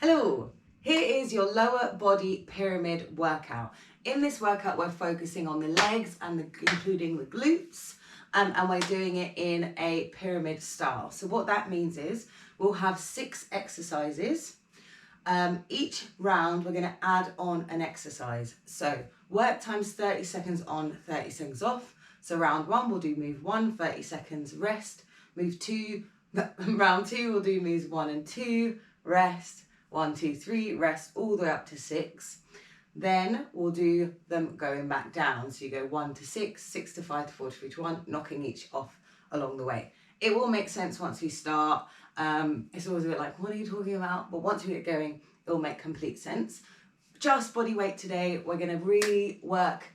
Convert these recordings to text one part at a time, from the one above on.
Hello, here is your lower body pyramid workout. In this workout, we're focusing on the legs and including the glutes, and we're doing it in a pyramid style. So what that means is we'll have 6 exercises. Each round, we're gonna add on an exercise. So work times 30 seconds on, 30 seconds off. So round 1, we'll do move 1, 30 seconds, rest. Move 2, round 2, we'll do moves 1 and 2, rest. 1, 2, 3, rest all the way up to 6. Then we'll do them going back down. So you go 1 to 6, 6 to 5 to 4 to 3 to 1, knocking each off along the way. It will make sense once we start. It's always a bit like, what are you talking about? But once we get going, it will make complete sense. Just body weight today. We're going to really work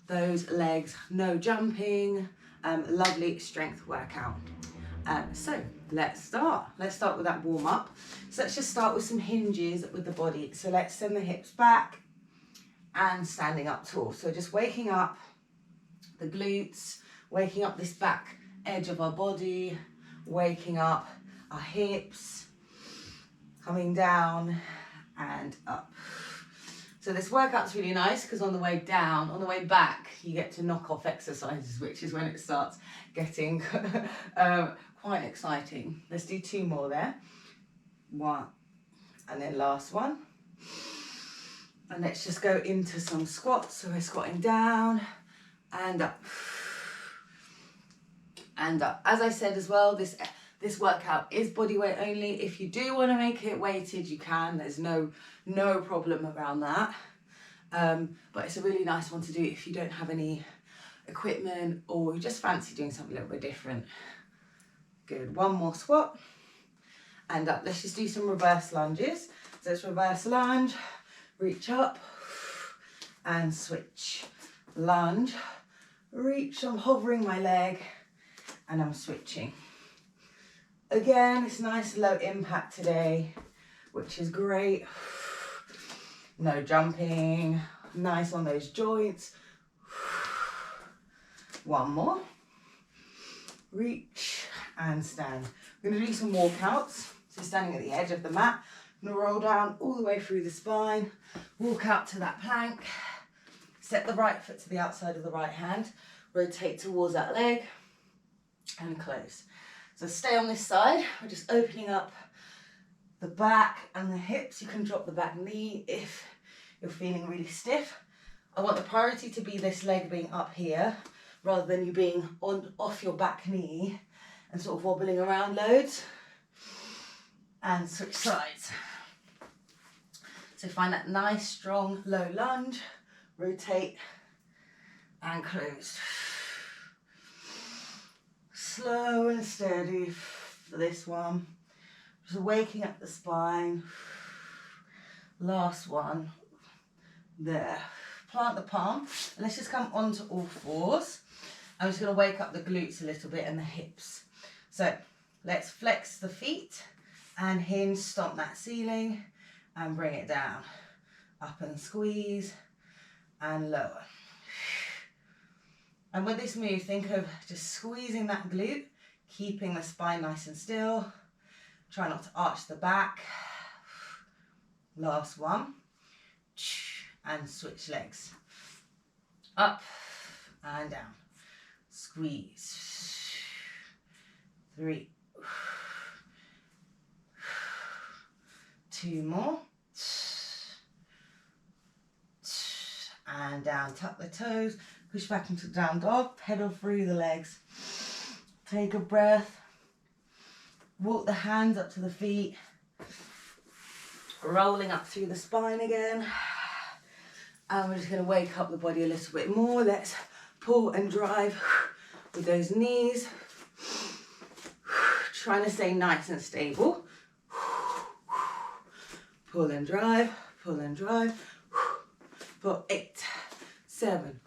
those legs. No jumping. Lovely strength workout. So let's start. Let's start with that warm up. So let's just start with some hinges with the body. So let's send the hips back and standing up tall. So just waking up the glutes, waking up this back edge of our body, waking up our hips, coming down and up. So this workout's really nice because on the way down, on the way back, you get to knock off exercises, which is when it starts getting quite exciting. Let's do 2 more there. 1, and then last one. And let's just go into some squats. So we're squatting down and up. And up. As I said as well, this workout is body weight only. If you do want to make it weighted, you can. There's no problem around that. But it's a really nice one to do if you don't have any equipment or you just fancy doing something a little bit different. Good. 1 more squat and up. Let's just do some reverse lunges. So it's reverse lunge, reach up and switch. Lunge, reach, I'm hovering my leg and I'm switching. Again, it's nice low impact today, which is great. No jumping, nice on those joints. 1 more. Reach and stand. We're going to do some walkouts. So standing at the edge of the mat, I'm going to roll down all the way through the spine, walk out to that plank, step the right foot to the outside of the right hand, rotate towards that leg and close. So stay on this side. We're just opening up the back and the hips. You can drop the back knee if you're feeling really stiff. I want the priority to be this leg being up here rather than you being off your back knee and sort of wobbling around loads. And switch sides. So find that nice, strong, low lunge, rotate and close. Slow and steady for this one. Just waking up the spine. Last one. There. Plant the palm. And let's just come onto all 4s. I'm just going to wake up the glutes a little bit and the hips. So let's flex the feet and hinge, stomp that ceiling and bring it down. Up and squeeze and lower. And with this move, think of just squeezing that glute, keeping the spine nice and still. Try not to arch the back. Last one. And switch legs. Up and down. Squeeze. 3. 2 more. And down, tuck the toes, push back into down dog, pedal through the legs. Take a breath. Walk the hands up to the feet. Rolling up through the spine again. And we're just going to wake up the body a little bit more. Let's pull and drive with those knees. Trying to stay nice and stable. Pull and drive, pull and drive. For 8, 7,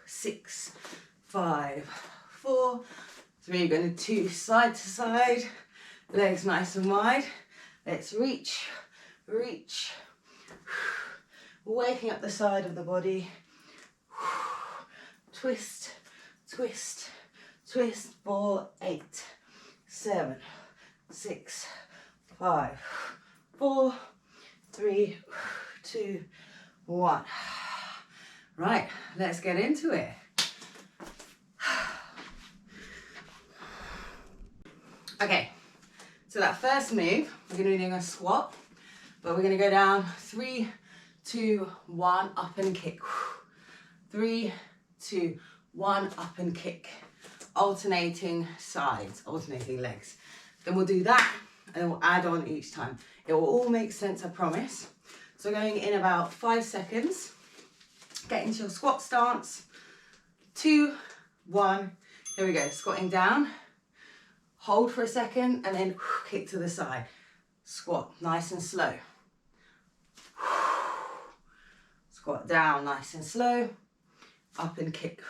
6, 5, 4, 3. You're going to do side to side. Legs nice and wide. Let's reach, reach. Waking up the side of the body. Twist, twist, twist for 8, 7, 6, 5, 4, 3, 2, 1. Right, let's get into it. Okay, so that first move, we're going to be doing a squat, but we're going to go down 3, 2, 1, up and kick. 3, 2, 1, up and kick. Alternating sides, alternating legs. Then we'll do that and then we'll add on each time. It will all make sense, I promise. So going in about 5 seconds. Get into your squat stance. 2, 1. Here we go. Squatting down. Hold for a second and then kick to the side. Squat, nice and slow. Squat down, nice and slow. Up and kick.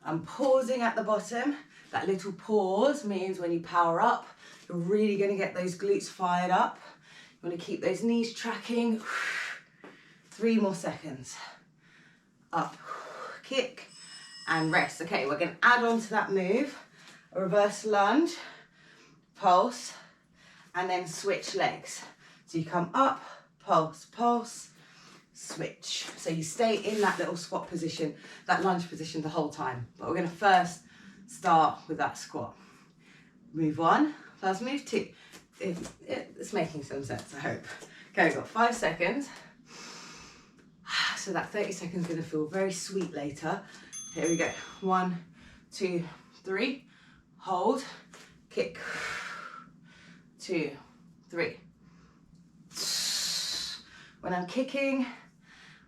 I'm pausing at the bottom. That little pause means when you power up, you're really going to get those glutes fired up. You want to keep those knees tracking. 3 more seconds. Up, kick, and rest. Okay, we're going to add on to that move. A reverse lunge, pulse, and then switch legs. So you come up, pulse, pulse, switch. So you stay in that little squat position, that lunge position the whole time. But we're going to first start with that squat. Move 1, first move 2. It's making some sense, I hope. Okay, we've got 5 seconds. So that 30 seconds is going to feel very sweet later. Here we go. 1, 2, 3. Hold, kick. 2, 3. When I'm kicking,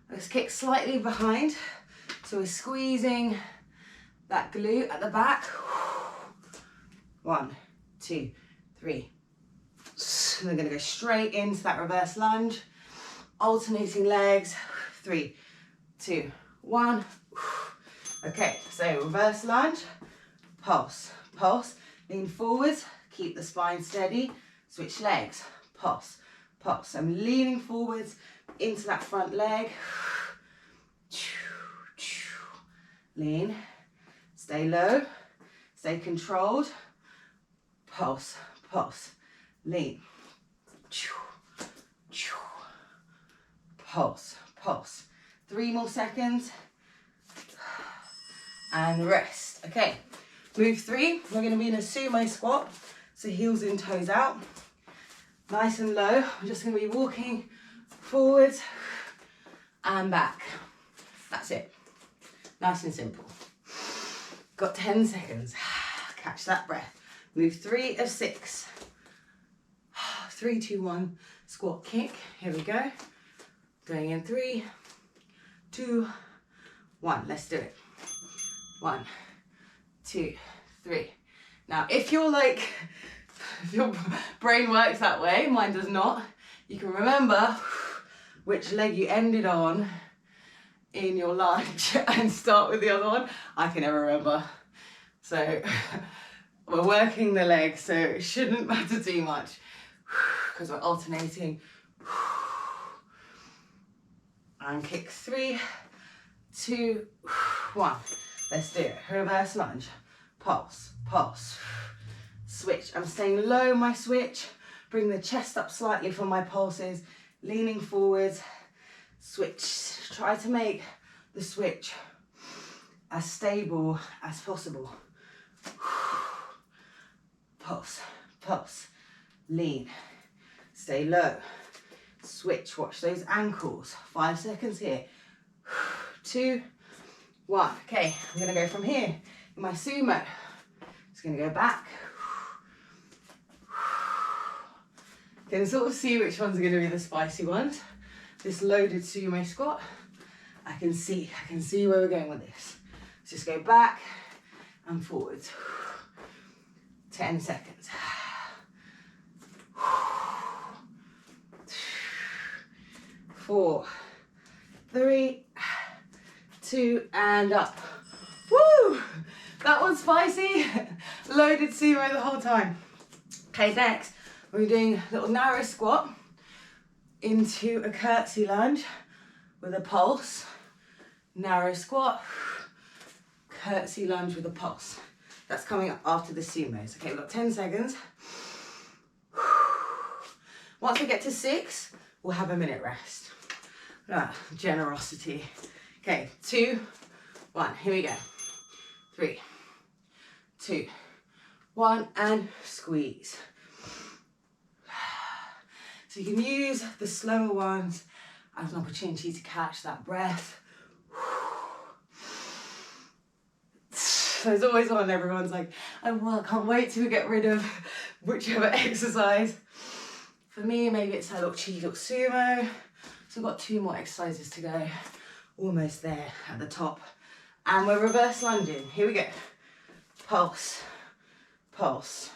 let's kick slightly behind. So we're squeezing that glute at the back. 1, 2, 3. And we're going to go straight into that reverse lunge. Alternating legs. 3, 2, 1. Okay, so reverse lunge. Pulse, pulse. Lean forwards. Keep the spine steady. Switch legs. Pulse, pulse. I'm leaning forwards into that front leg. Lean. Stay low. Stay controlled. Pulse, pulse. Lean. Pulse, pulse. 3 more seconds. And rest. Okay, move 3. We're going to be in a sumo squat. So heels in, toes out. Nice and low. We're just going to be walking forwards and back. That's it. Nice and simple. Got 10 seconds. Catch that breath. Move 3 of 6. 3, 2, 1. Squat kick. Here we go. Going in 3, 2, 1. Let's do it. 1, 2, 3. Now, if your brain works that way, mine does not, you can remember which leg you ended on in your lunge and start with the other one. I can never remember. So we're working the legs, so it shouldn't matter too much because we're alternating. And kick 3, 2, 1. Let's do it. Reverse lunge. Pulse, pulse. Switch. I'm staying low my switch. Bring the chest up slightly for my pulses. Leaning forwards. Switch. Try to make the switch as stable as possible. Pulse, pulse. Lean. Stay low. Switch. Watch those ankles. 5 seconds here. 2, 1. Okay, I'm going to go from here in my sumo. Just going to go back. You can sort of see which ones are going to be the spicy ones. This loaded sumo squat. I can see where we're going with this. Let's just go back and forwards. 10 seconds. 4, 3, 2, and up. Woo! That one's spicy. Loaded sumo the whole time. Okay, next we're doing a little narrow squat into a curtsey lunge with a pulse. Narrow squat, curtsey lunge with a pulse. That's coming up after the sumos. Okay, we've got 10 seconds. Once we get to 6, we'll have a minute rest. Generosity. Okay, 2, 1, here we go. 3, 2, 1, and squeeze. So you can use the slower ones as an opportunity to catch that breath. There's always one everyone's like, oh well, I can't wait till we get rid of whichever exercise. For me, maybe it's a little cheeky little sumo. So we've got 2 more exercises to go. Almost there at the top. And we're reverse lunging. Here we go. Pulse, pulse,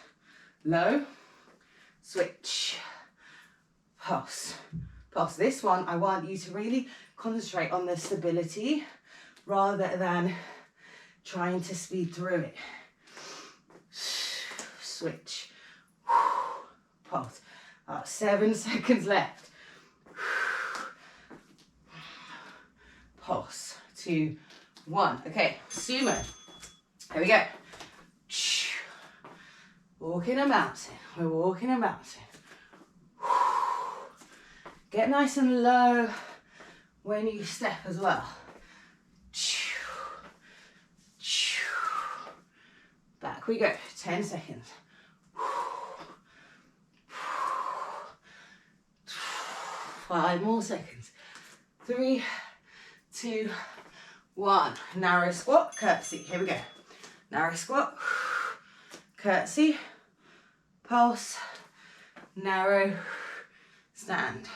low, switch, pulse, pulse. This one, I want you to really concentrate on the stability rather than trying to speed through it. Switch, pulse. 7 seconds left. Pulse, 2, 1. Okay, sumo. Here we go. Walking a mountain. We're walking a mountain. Get nice and low when you step as well. Back we go. 10 seconds. 5 more seconds. 3, 2, 1. Narrow squat, curtsey. Here we go. Narrow squat, curtsey, pulse, narrow, stand,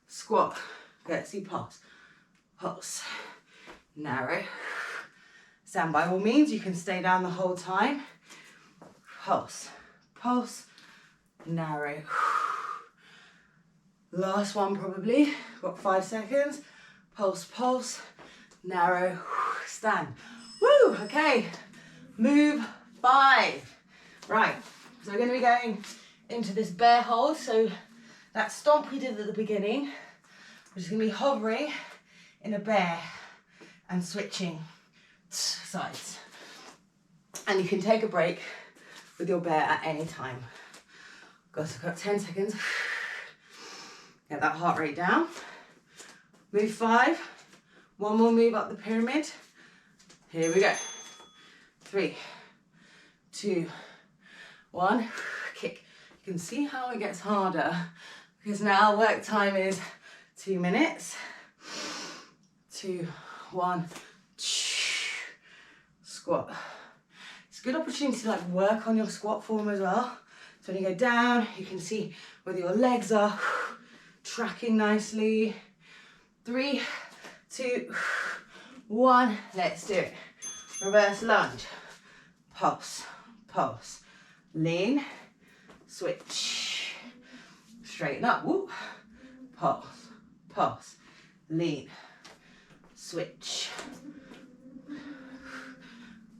squat, curtsey, pulse, pulse, narrow, stand. By all means, you can stay down the whole time. Pulse, pulse, narrow. Last one probably, got 5 seconds. Pulse, pulse, narrow, stand. Woo, okay, move 5. Right, so we're going to be going into this bear hold. So that stomp we did at the beginning, we're just going to be hovering in a bear and switching sides. And you can take a break with your bear at any time. Got 10 seconds. Get that heart rate down. Move 5. One more move up the pyramid. Here we go. 3, 2, 1. Kick. You can see how it gets harder because now work time is 2 minutes. 2, 1. Squat. It's a good opportunity to work on your squat form as well. So when you go down, you can see whether your legs are tracking nicely. 3, 2, 1. Let's do it. Reverse lunge. Pulse, pulse. Lean, switch. Straighten up. Whoop. Pulse, pulse. Lean, switch.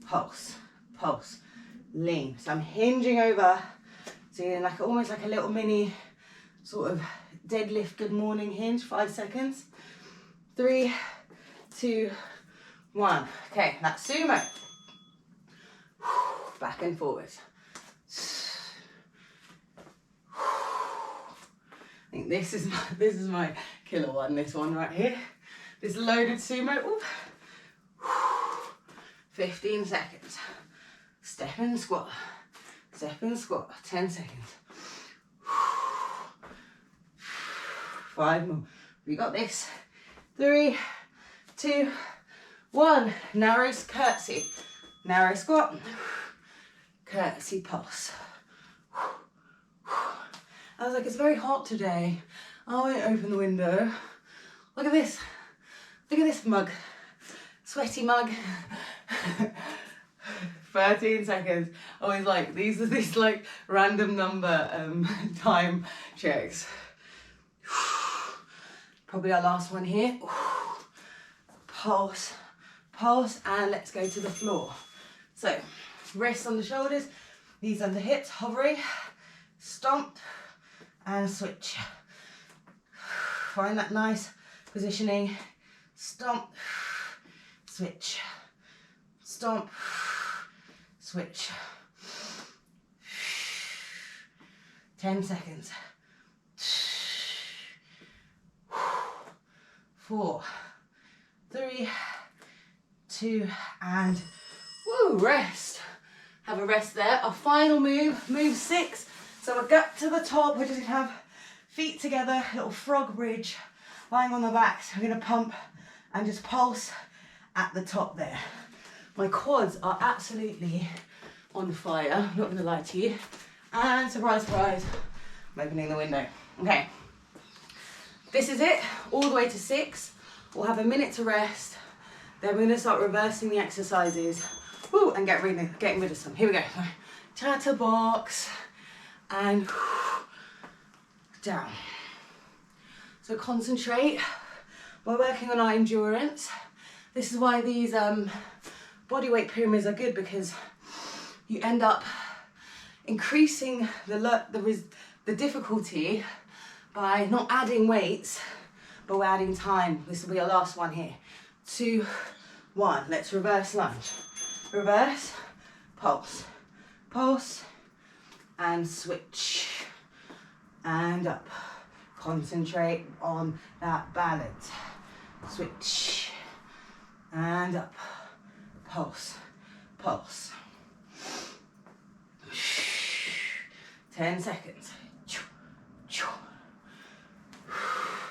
Pulse, pulse. Lean. So I'm hinging over. So you're in almost like a little mini sort of deadlift good morning hinge. 5 seconds. 3, 2, 1. Okay, that's sumo. Back and forwards. I think this is my killer one. This one right here. This loaded sumo. Ooh. 15 seconds. Step and squat. Step and squat. 10 seconds. 5 more. We got this. 3, 2, 1. Narrow curtsey. Narrow squat. Curtsey pulse. I was like, it's very hot today. I won't open the window. Look at this. Look at this mug. Sweaty mug. 13 seconds. Always like, these are these random number time checks. Probably our last one here. Pulse, pulse, and let's go to the floor. So, wrists on the shoulders, knees under hips, hovering, stomp, and switch. Find that nice positioning. Stomp, switch, stomp, switch. 10 seconds. 4, 3, 2, and woo, rest. Have a rest there. Our final move, move 6. So we're gut to the top. We're just gonna have feet together, little frog bridge, lying on the back. So we're gonna pump and just pulse at the top there. My quads are absolutely on fire, I'm not gonna lie to you. And surprise, surprise, I'm opening the window. Okay, this is it, all the way to 6. We'll have a minute to rest. Then we're gonna start reversing the exercises. Woo, and getting rid of some. Here we go. Chatterbox and down. So concentrate. We're working on our endurance. This is why these bodyweight pyramids are good, because you end up increasing the difficulty by not adding weights, but we're adding time. This will be our last one here. 2, 1. Let's reverse lunge. Reverse, pulse, pulse, and switch, and up. Concentrate on that balance. Switch, and up. Pulse, pulse. 10 seconds.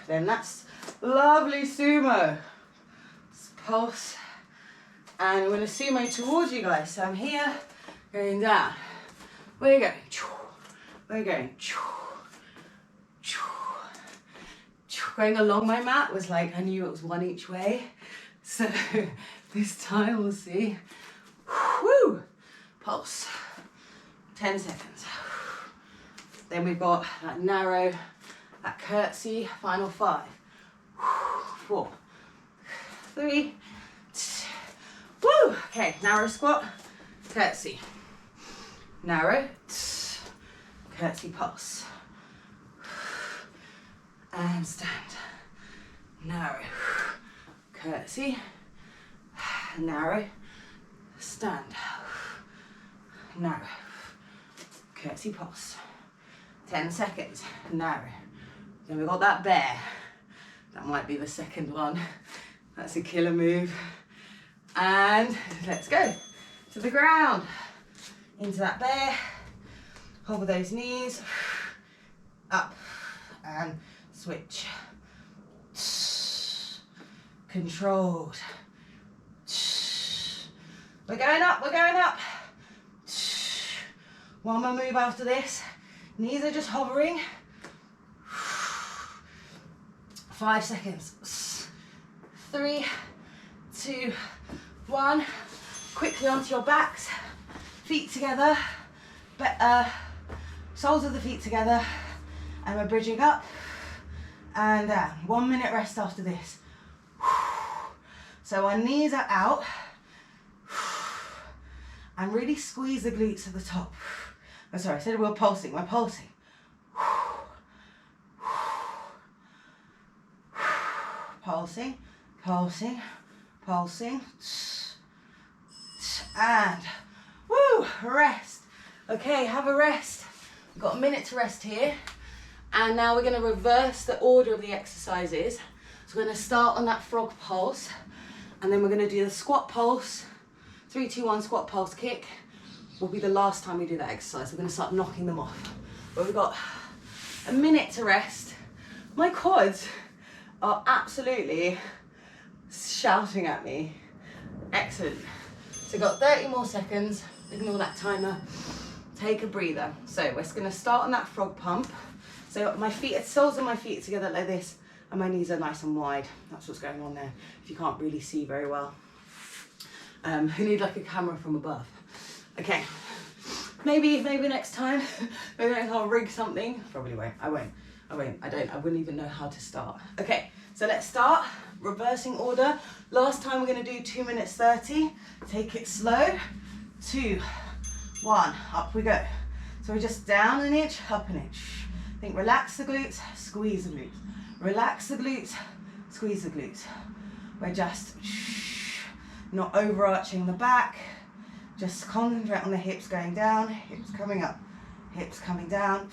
Then that's lovely sumo. Pulse. And I'm going to sumo towards you guys. So I'm here, going down. Where are you going? Where are you going? Going along my mat was like, I knew it was one each way. So this time we'll see. Woo! Pulse. 10 seconds. Then we've got that narrow, that curtsey, final 5. 4, 3, 2. Woo! Okay, narrow squat, curtsey. Narrow, curtsey pulse. And stand. Narrow, curtsey. Narrow, stand. Narrow, curtsey pulse. 10 seconds, narrow. Then we've got that bear. That might be the second one. That's a killer move. And let's go to the ground. Into that bear. Hover those knees. Up and switch. Controlled. We're going up, we're going up. One more move after this. Knees are just hovering. 5 seconds. 3, 2, 1. Quickly onto your backs. Feet together. Soles of the feet together. And we're bridging up and down. 1 minute rest after this. So our knees are out. And really squeeze the glutes at the top. Oh, sorry, I said we're pulsing. We're pulsing. Pulsing, pulsing, pulsing. And woo, rest. Okay, have a rest. We've got a minute to rest here. And now we're going to reverse the order of the exercises. So we're going to start on that frog pulse. And then we're going to do the squat pulse. 3, 2, 1, squat pulse kick. Will be the last time we do that exercise. We're going to start knocking them off. But we've got a minute to rest. My quads are absolutely shouting at me. Excellent. So we've got 30 more seconds. Ignore that timer. Take a breather. So we're just going to start on that frog pump. So my feet, soles of my feet together like this, and my knees are nice and wide. That's what's going on there, if you can't really see very well. You need like a camera from above. Okay, maybe next time, maybe I'll rig something. Probably won't, I won't. I wouldn't even know how to start. Okay, so let's start, reversing order. Last time we're gonna do 2 minutes 30. Take it slow. 2, 1, up we go. So we're just down an inch, up an inch. Think relax the glutes, squeeze the glutes. Relax the glutes, squeeze the glutes. We're just not overarching the back. Just concentrate on the hips going down, hips coming up, hips coming down.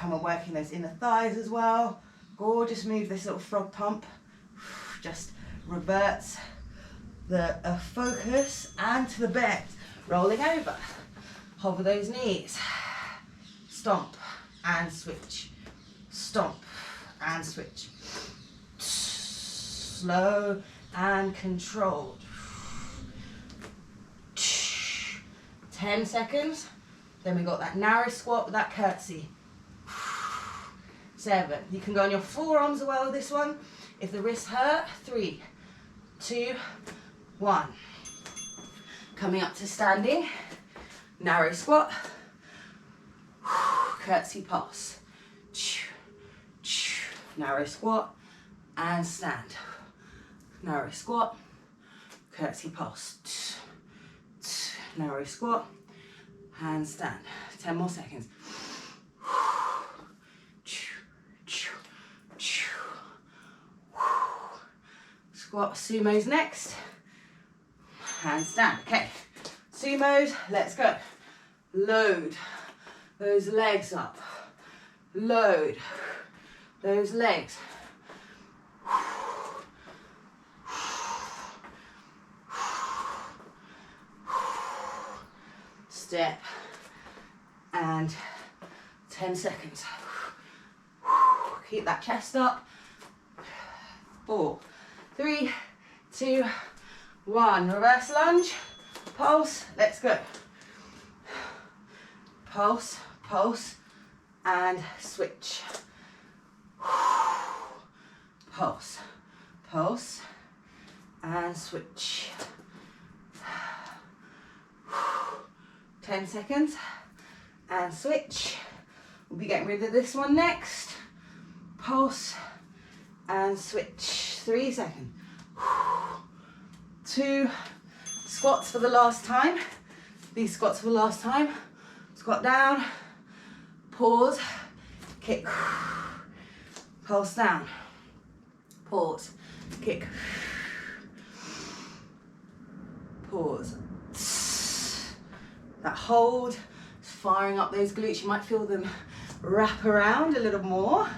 And we're working those inner thighs as well. Gorgeous move, this little frog pump. Just reverts the focus and to the bend. Rolling over. Hover those knees. Stomp and switch. Stomp and switch. Slow and controlled. 10 seconds. Then we got that narrow squat with that curtsey. 7. You can go on your forearms as well with this one. If the wrists hurt, 3, 2, 1. Coming up to standing. Narrow squat. Curtsey pass. Narrow squat and stand. Narrow squat. Curtsey pass. Narrow squat and stand. 10 more seconds. Squat, sumos next. And stand. Okay. Sumos, let's go. Load those legs up. Load those legs. Step and 10 seconds. Keep that chest up. 4, 3, 2, 1. Reverse lunge. Pulse. Let's go. Pulse, pulse, and switch. Pulse, pulse, and switch. 10 seconds, and switch. We'll be getting rid of this one next. Pulse, and switch. 3 seconds. 2 squats for the last time. These squats for the last time. Squat down, pause, kick, pulse down, pause, kick, pause. That hold, firing up those glutes. You might feel them wrap around a little more.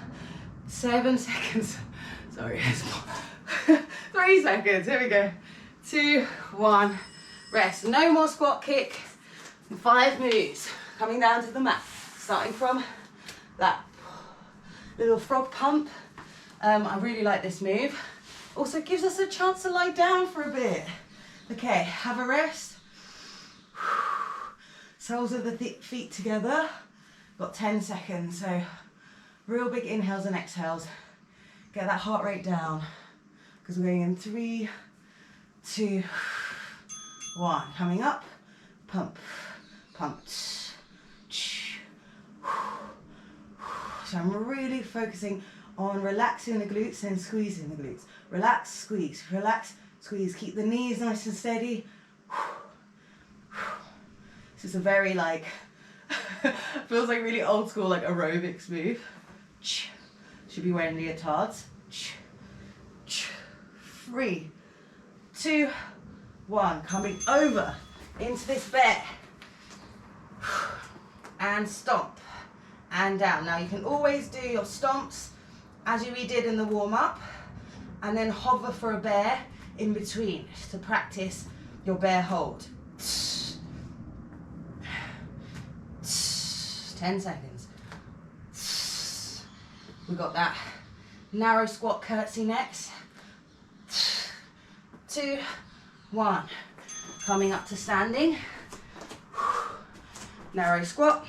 7 seconds. Sorry, 3 seconds. Here we go. 2, 1. Rest. No more squat kick. 5 moves. Coming down to the mat. Starting from that little frog pump. I really like this move. Also gives us a chance to lie down for a bit. Okay, have a rest. Soles of the feet together. Got 10 seconds, so real big inhales and exhales. Get that heart rate down. Because we're going in 3, 2, 1. Coming up, pump, pump. So I'm really focusing on relaxing the glutes and squeezing the glutes. Relax, squeeze, relax, squeeze. Keep the knees nice and steady. This is a very feels like really old school aerobics move. Should be wearing leotards. 3, 2, 1. Coming over into this bear. And stomp. And down. Now you can always do your stomps as we did in the warm-up, and then hover for a bear in between to practice your bear hold. 10 seconds. We got that narrow squat curtsey next. 2, 1. Coming up to standing. Narrow squat.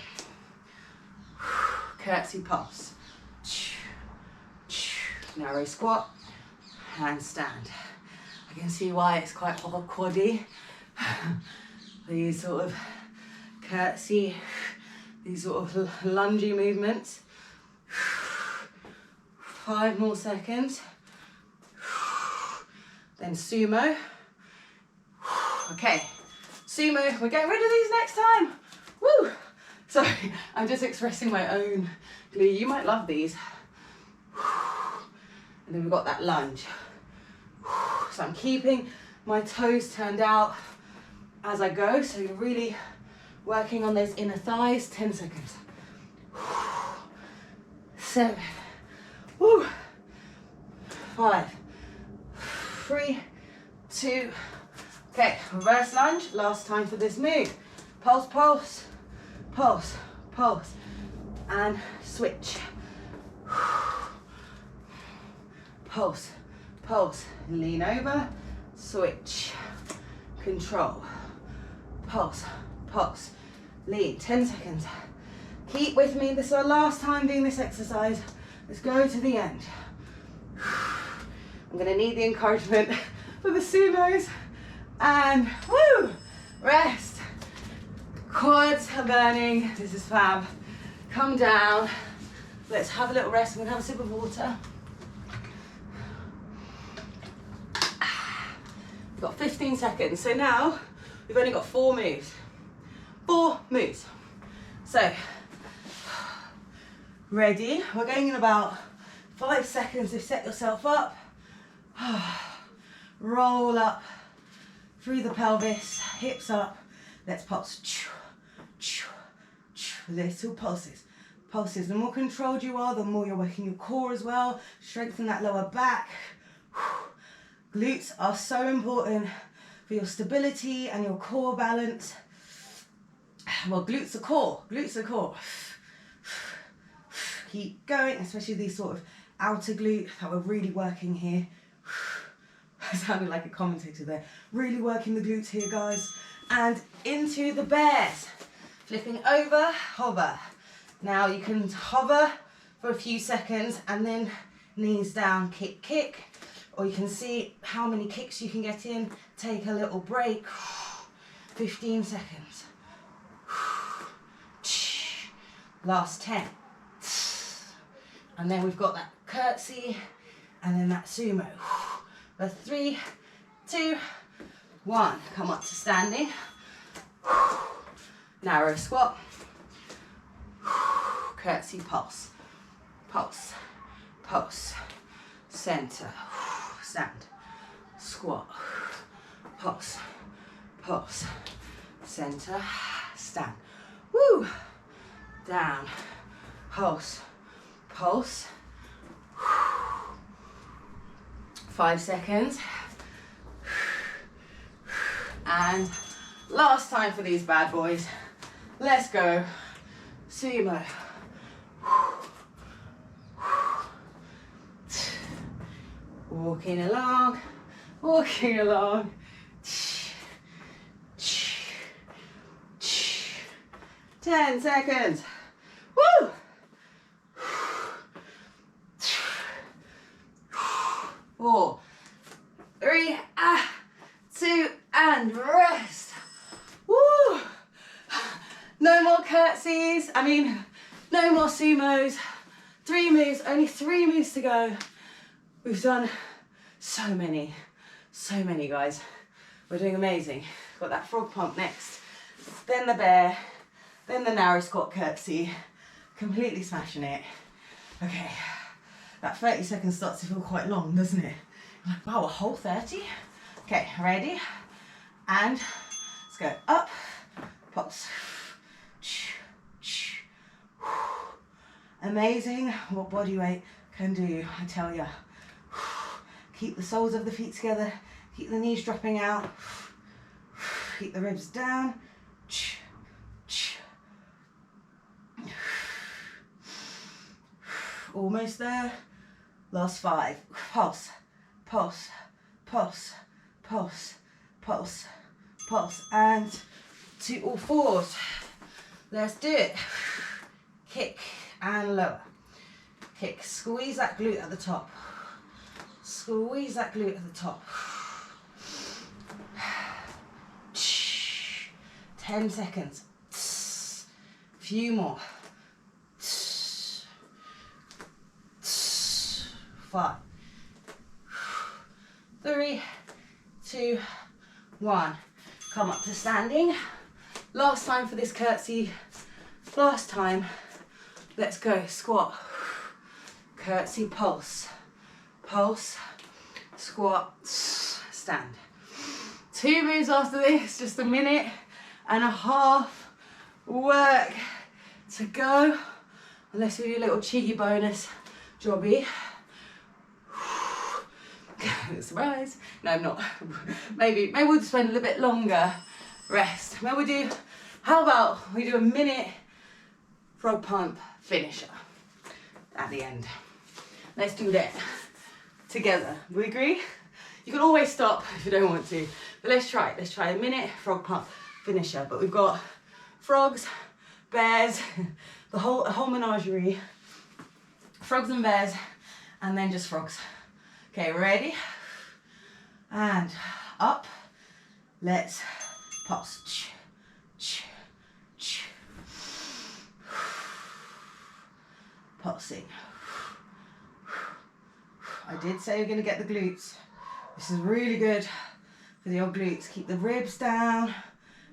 Curtsey pass. Narrow squat and stand. I can see why it's quite quaddy. These sort of curtsey, these sort of lungey movements. 5 more seconds. Then sumo. Okay, sumo, we're getting rid of these next time. Woo! Sorry, I'm just expressing my own glee. You might love these. And then we've got that lunge. So I'm keeping my toes turned out as I go. So you're really working on those inner thighs. 10 seconds. 7, woo, 5, 3, 2, okay, reverse lunge, last time for this move. Pulse, pulse, pulse, pulse, and switch. Pulse, pulse, lean over, switch, control, pulse, pulse, lean, 10 seconds. Keep with me, this is our last time doing this exercise. Let's go to the end. I'm gonna need the encouragement for the sumos, and woo, rest. Quads are burning, this is fab. Come down, let's have a little rest. I'm gonna have a sip of water. We've got 15 seconds, so now we've only got 4 moves. 4 moves. So, ready? We're going in about 5 seconds. So set yourself up. Roll up through the pelvis, hips up. Let's pulse. Little pulses. Pulses. The more controlled you are, the more you're working your core as well. Strengthen that lower back. Glutes are so important for your stability and your core balance. Well, glutes are core. Glutes are core. Keep going, especially these sort of outer glute that we're really working here. I sounded like a commentator there. Really working the glutes here, guys. And into the bears. Flipping over, hover. Now you can hover for a few seconds and then knees down, kick, kick. Or you can see how many kicks you can get in. Take a little break. 15 seconds. Last 10. And then we've got that curtsey and then that sumo. The 3, 2, 1. Come up to standing. Narrow squat. Curtsey, pulse. Pulse. Pulse. Center. Stand. Squat. Pulse. Pulse. Center. Stand. Woo! Down. Pulse. Pulse. 5 seconds. And last time for these bad boys. Let's go. Sumo. Walking along. Walking along. 10 seconds. Woo! 4, 3, 2, and rest. Woo! No more curtsies. No more sumos. 3 moves, only 3 moves to go. We've done so many, guys. We're doing amazing. Got that frog pump next. Then the bear. Then the narrow squat curtsey. Completely smashing it. Okay. That 30 seconds starts to feel quite long, doesn't it? Like, wow, a whole 30? Okay, ready? And let's go up, pulse. Amazing what body weight can do, I tell ya. Keep the soles of the feet together, keep the knees dropping out, keep the ribs down. Almost there. Last 5. Pulse, pulse, pulse, pulse, pulse, pulse, and to all fours. Let's do it. Kick and lower. Kick. Squeeze that glute at the top. Squeeze that glute at the top. 10 seconds. Few more. 5, 3, 2, 1. Come up to standing. Last time for this curtsey. Last time. Let's go. Squat. Curtsey, pulse. Pulse. Squat. Stand. 2 moves after this. Just a minute and a half work to go. And let's do a little cheeky bonus jobby. Surprise. No, I'm not. Maybe we'll just spend a little bit longer rest. Maybe we'll do, how about we do a minute frog pump finisher at the end. Let's do that together. We agree? You can always stop if you don't want to, but let's try it. Let's try a minute frog pump finisher. But we've got frogs, bears, the whole menagerie. Frogs and bears, and then just frogs. Okay, ready? And up. Let's pulse. Pulsing. I did say you're going to get the glutes. This is really good for the old glutes. Keep the ribs down,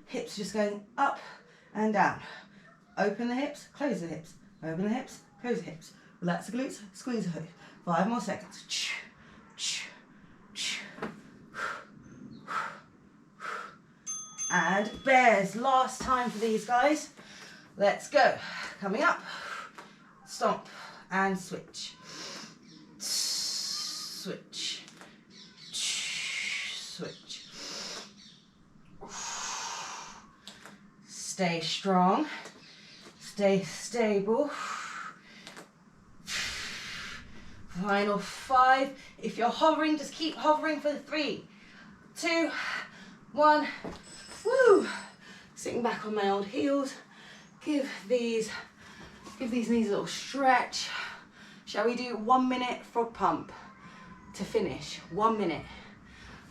hips just going up and down. Open the hips, close the hips. Open the hips, close the hips. Relax the glutes, squeeze the hip. 5 more seconds. And bears, last time for these guys. Let's go. Coming up. Stomp and switch. Switch. Switch. Stay strong. Stay stable. Final 5. If you're hovering, just keep hovering for 3, 2, 1. Woo! Sitting back on my old heels. Give these knees a little stretch. Shall we do 1 minute frog pump to finish? 1 minute.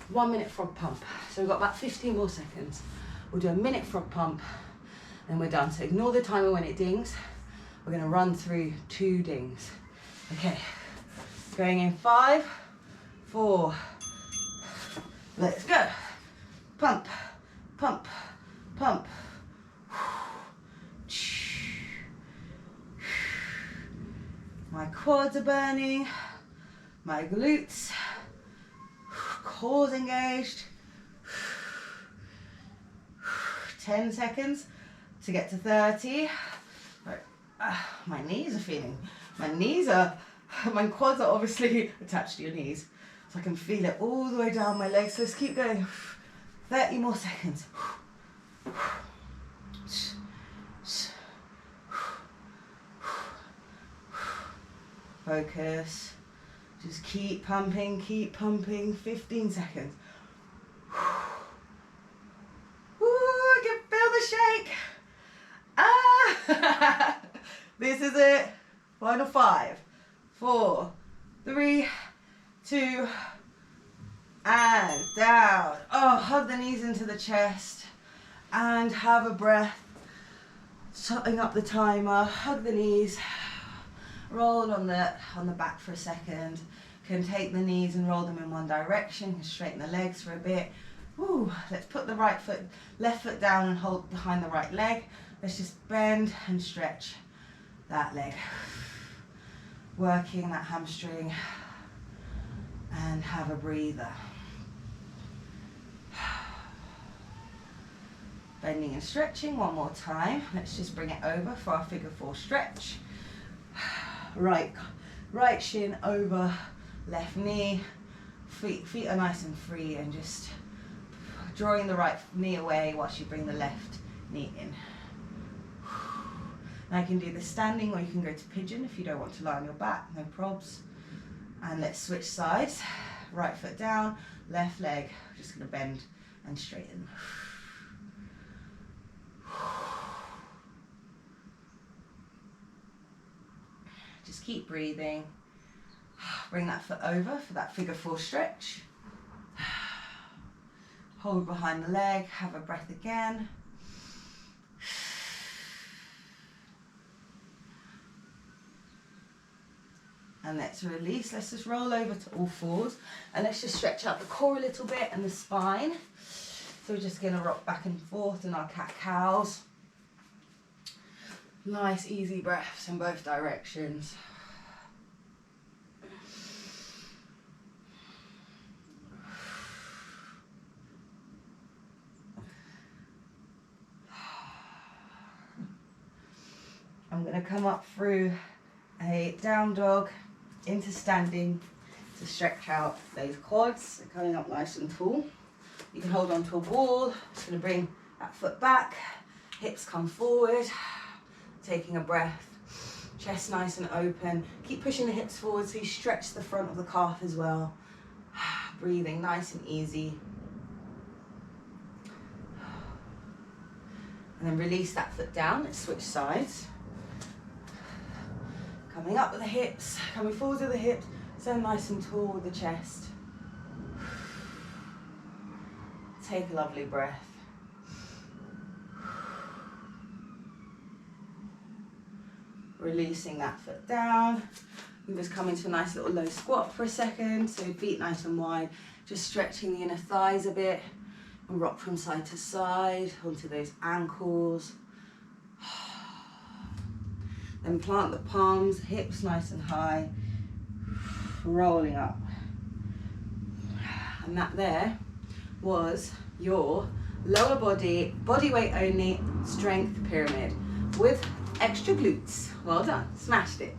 1 minute frog pump. So we've got about 15 more seconds. We'll do a minute frog pump and we're done. So ignore the timer when it dings. We're going to run through 2 dings. Okay. Going in 5, 4. Let's go. Pump, pump, pump. My quads are burning, my glutes, core engaged. 10 seconds to get to 30. My knees are feeling, my quads are obviously attached to your knees, so I can feel it all the way down my legs. So let's keep going. 30 more seconds. Focus. Just keep pumping, 15 seconds. Ooh, I can feel the shake. Ah! This is it. Final 5, 4, 3, 2, and down. Oh, hug the knees into the chest and have a breath. Setting up the timer, hug the knees. Roll on the back for a second. Can take the knees and roll them in one direction. Can straighten the legs for a bit. Ooh, let's put the left foot down and hold behind the right leg. Let's just bend and stretch that leg. Working that hamstring. And have a breather. Bending and stretching one more time. Let's just bring it over for our figure 4 stretch. Right shin over left knee. Feet are nice and free, and just drawing the right knee away whilst you bring the left knee in. Now you can do this standing, or you can go to pigeon if you don't want to lie on your back, no probs. And let's switch sides. Right foot down, left leg. Just going to bend and straighten. Just keep breathing. Bring that foot over for that figure 4 stretch. Hold behind the leg, have a breath again. And let's release. Let's just roll over to all 4s, and let's just stretch out the core a little bit and the spine. So we're just going to rock back and forth in our cat-cows. Nice easy breaths in both directions. And I'm going to come up through a down dog into standing to stretch out those quads. They're coming up nice and tall. You can hold on to a wall. Just going to bring that foot back, hips come forward, taking a breath, chest nice and open. Keep pushing the hips forward so you stretch the front of the calf as well. Breathing nice and easy. And then release that foot down. Let's switch sides. Coming up with the hips, coming forward with the hips, so nice and tall with the chest. Take a lovely breath. Releasing that foot down. And just come into a nice little low squat for a second. So feet nice and wide. Just stretching the inner thighs a bit. And rock from side to side onto those ankles. Then plant the palms, hips nice and high. Rolling up. And that there was your lower body, body weight only strength pyramid with extra glutes. Well done, smashed it.